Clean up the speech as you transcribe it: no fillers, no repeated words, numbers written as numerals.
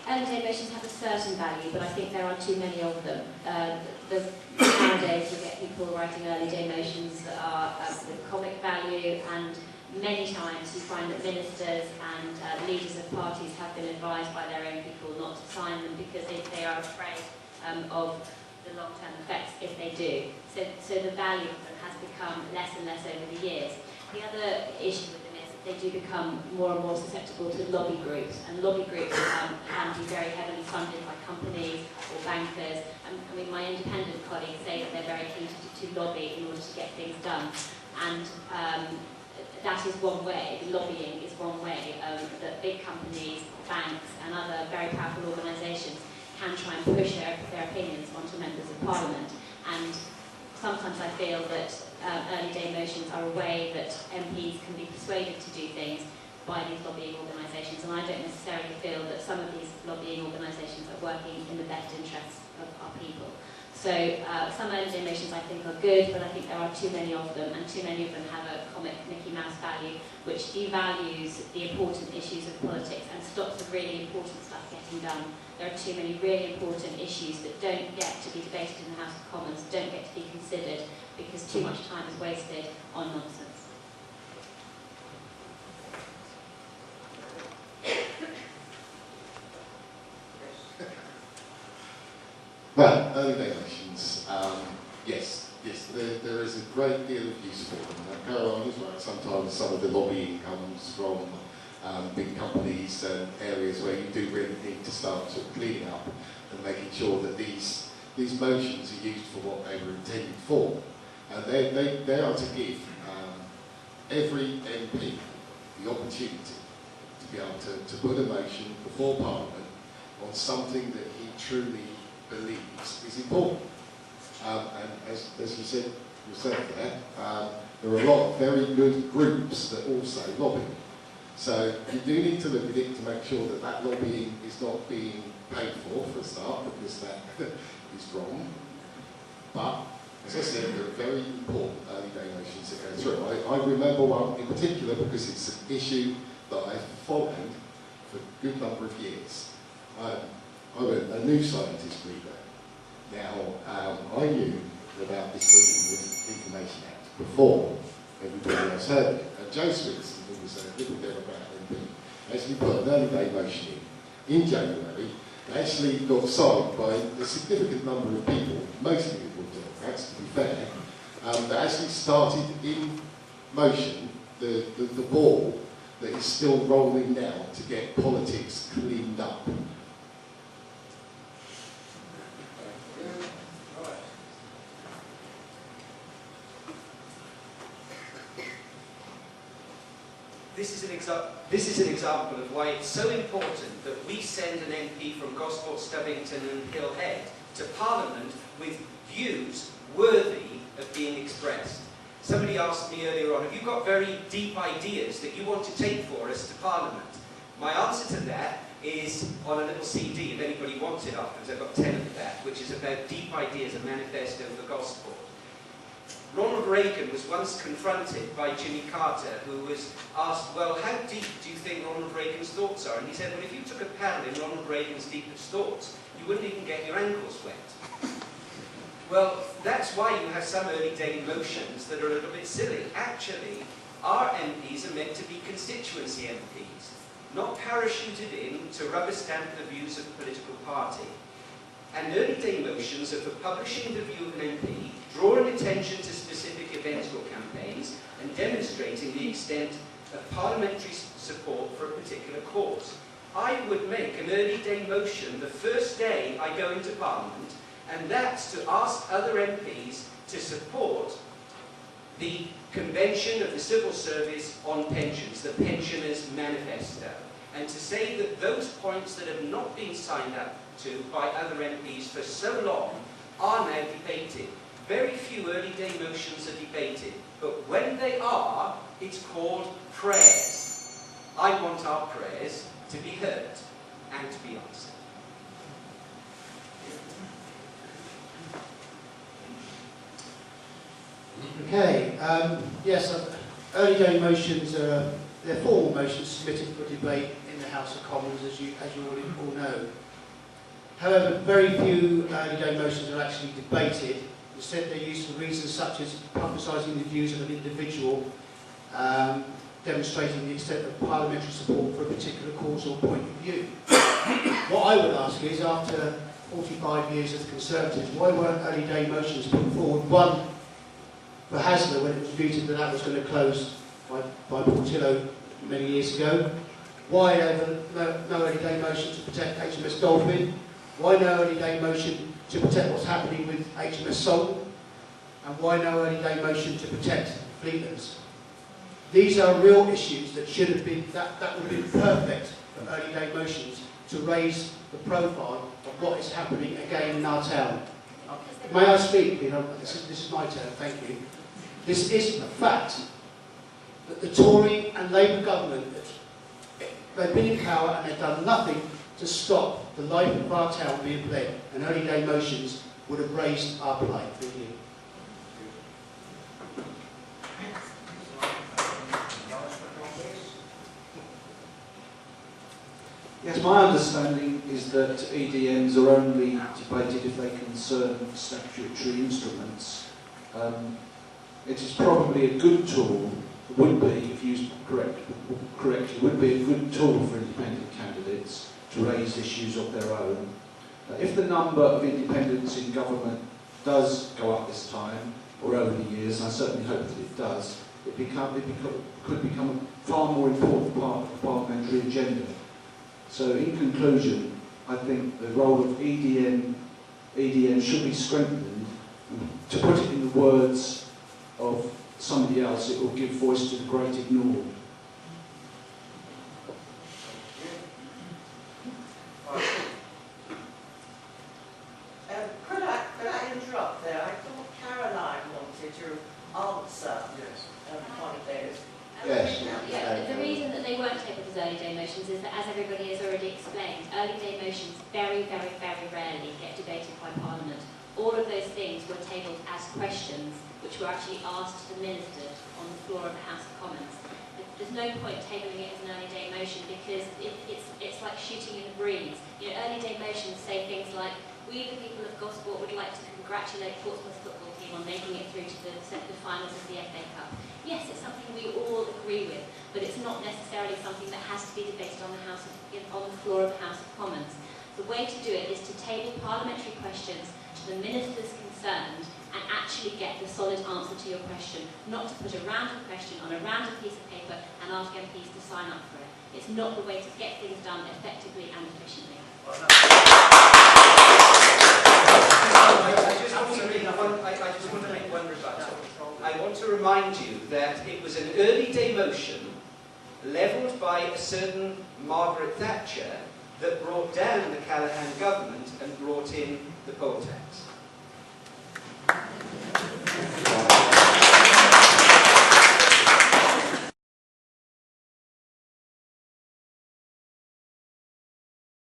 early day motions have a certain value, but I think there are too many of them. Nowadays we get people writing early day motions that are with comic value, and many times you find that ministers and leaders of parties have been advised by their own people not to sign them because they are afraid of the long-term effects if they do. So the value of them has become less and less over the years. The other issue with them is that they do become more and more susceptible to lobby groups, and lobby groups can be very heavily funded by companies or bankers. I mean, my independent colleagues say that they're very keen to lobby in order to get things done, and that is one way. Lobbying is one way that big companies, banks and other very powerful organisations can try and push their opinions onto members of Parliament. And sometimes I feel that early day motions are a way that MPs can be persuaded to do things by these lobbying organisations, and I don't necessarily feel that some of these lobbying organisations are working in the best interests of our people. So some early day motions I think are good, but I think there are too many of them, and too many of them have a comic Mickey Mouse value, which devalues the important issues of politics and stops the really important stuff getting done. There are too many really important issues that don't get to be debated in the House of Commons, don't get to be considered, because too much time is wasted on nonsense. Well, early day motions, yes, there is a great deal of use for them. Caroline is right, sometimes some of the lobbying comes from big companies and areas where you do really need to start sort of cleaning up and making sure that these motions are used for what they were intended for. And they are to give every MP the opportunity to be able to put a motion before Parliament on something that he truly believes is important. And as you said yourself there are a lot of very good groups that also lobby. So you do need to look at it to make sure that that lobbying is not being paid for a start, because that is wrong. But as I said, there are very important early day motions that go through. I remember one in particular because it's an issue that I've followed for a good number of years. I'm a new scientist reader. Now, I knew about this Freedom of Information Act before everybody else heard it. And Joe Swinson, who was a Liberal Democrat MP, actually put an early day motion in January. It actually got signed by a significant number of people, mostly Liberal Democrats, to be fair, that actually started in motion the ball that is still rolling now to get politics cleaned up. This is an example of why it's so important that we send an MP from Gosport, Stubbington and Hill Head to Parliament with views worthy of being expressed. Somebody asked me earlier on, have you got very deep ideas that you want to take for us to Parliament? My answer to that is on a little CD, if anybody wants it afterwards. I've got 10 of that, which is about deep ideas, a manifesto for Gosport. Ronald Reagan was once confronted by Jimmy Carter, who was asked, well, how deep do you think Ronald Reagan's thoughts are? And he said, well, if you took a paddle in Ronald Reagan's deepest thoughts, you wouldn't even get your ankles wet. Well, that's why you have some early day motions that are a little bit silly. Actually, our MPs are meant to be constituency MPs, not parachuted in to rubber stamp the views of a political party. And early day motions are for publishing the view of an MP, drawing attention to specific events or campaigns, and demonstrating the extent of parliamentary support for a particular cause. I would make an early day motion the first day I go into Parliament, and that's to ask other MPs to support the Convention of the Civil Service on Pensions, the Pensioners' Manifesto, and to say that those points that have not been signed up to by other MPs for so long are now debated. Very few early day motions are debated, but when they are, it's called prayers. I want our prayers to be heard and to be answered. Okay, yes, early day motions are they're formal motions submitted for debate in the the House of Commons, as you all know. However, very few early day motions are actually debated. Instead, they're used for reasons such as publicising the views of an individual, demonstrating the extent of parliamentary support for a particular cause or point of view. What I would ask is, after 45 years as Conservatives, why weren't early day motions put forward? One, for Hasler, when it was mooted that that was going to close by Portillo many years ago. Why no early day motion to protect HMS Dolphin? Why no early day motion to protect what's happening with HMS Salt? And why no early day motion to protect Fleetlands? These are real issues that should have been, that would have been perfect for early day motions to raise the profile of what is happening again in our town. May I speak? You know, this is my turn, thank you. This is a fact that the Tory and Labour government, they've been in power and they've done nothing to stop the life of our town being led, and early day motions would have raised our plight. Thank you. Yes, my understanding is that EDMs are only debated if they concern statutory instruments. It is probably a good tool, would be, if used correctly, would be a good tool for independent candidates to raise issues of their own. If the number of independents in government does go up this time, or over the years, and I certainly hope that it does, it could become a far more important part of the parliamentary agenda. So in conclusion, I think the role of EDM should be strengthened. To put it in the words of somebody else, it will give voice to the great ignored. Could I interrupt there? I thought Caroline wanted to answer one of those. Yes. Yeah, the reason that they weren't tabled as early day motions is that, as everybody has already explained, early day motions very, very, very rarely get debated by Parliament. All of those things were tabled as questions, which were actually asked to the ministers on the floor of the House of Commons. There's no point tabling it as an early day motion because it's like shooting in the breeze. You know, early day motions say things like, we the people of Gosport would like to congratulate Portsmouth football team on making it through to the finals of the FA Cup. Yes, it's something we all agree with, but it's not necessarily something that has to be debated on the floor of the House of Commons. The way to do it is to table parliamentary questions to the ministers concerned and actually get the solid answer to your question, not to put a random question on a random piece of paper and ask MPs to sign up for it. It's not the way to get things done effectively and efficiently. I just want to make one rebuttal. I want to remind you that it was an early day motion levelled by a certain Margaret Thatcher that brought down the Callaghan government and brought in the poll tax.